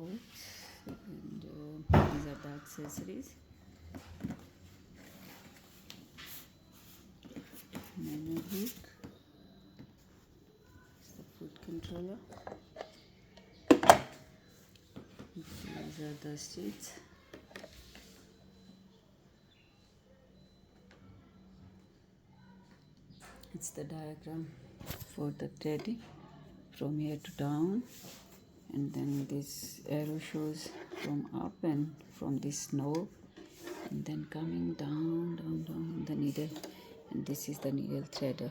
pouch, and these are the accessories. Manual hook, the foot controller. These are the stitches. It's the diagram for the threading from here to down, and then this arrow shows from up and from this knob, and then coming down the needle, and this is the needle threader.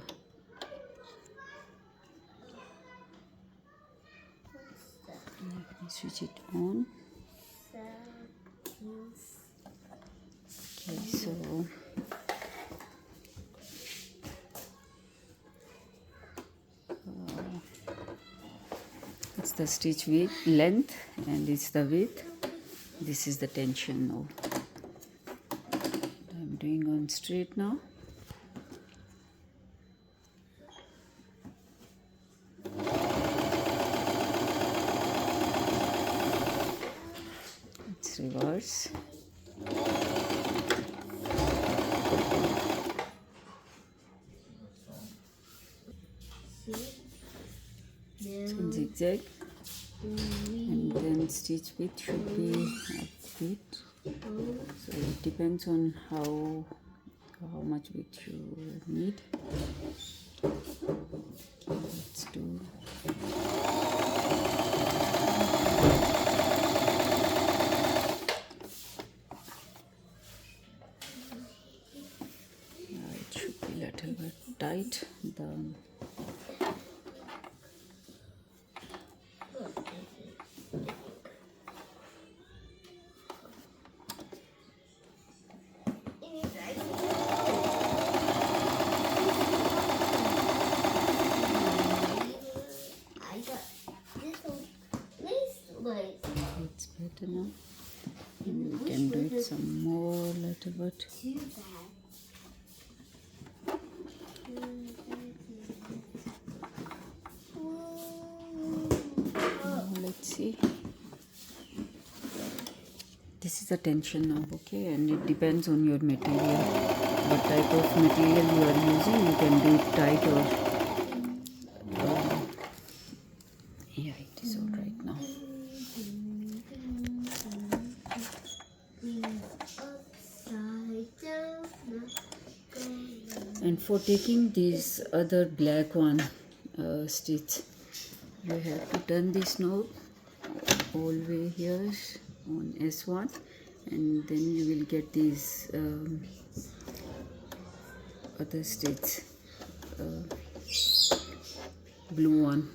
Let me switch it on. Okay, so it's the stitch width, length, and it's the width. This is the tension knob. I'm doing on straight now. It's reverse. So zigzag, and then stitch width should be a bit, so it depends on how much width you need. Let's do it should be a little bit tight. It's better now. And we can do it some more little bit. Now let's see. This is a tension knob, okay, and it depends on your material. What type of material you are using, you can do it tight or yeah, it is all right now. And for taking this other black one stitch, you have to turn this knob all the way here on S1, and then you will get these other stitch, blue one.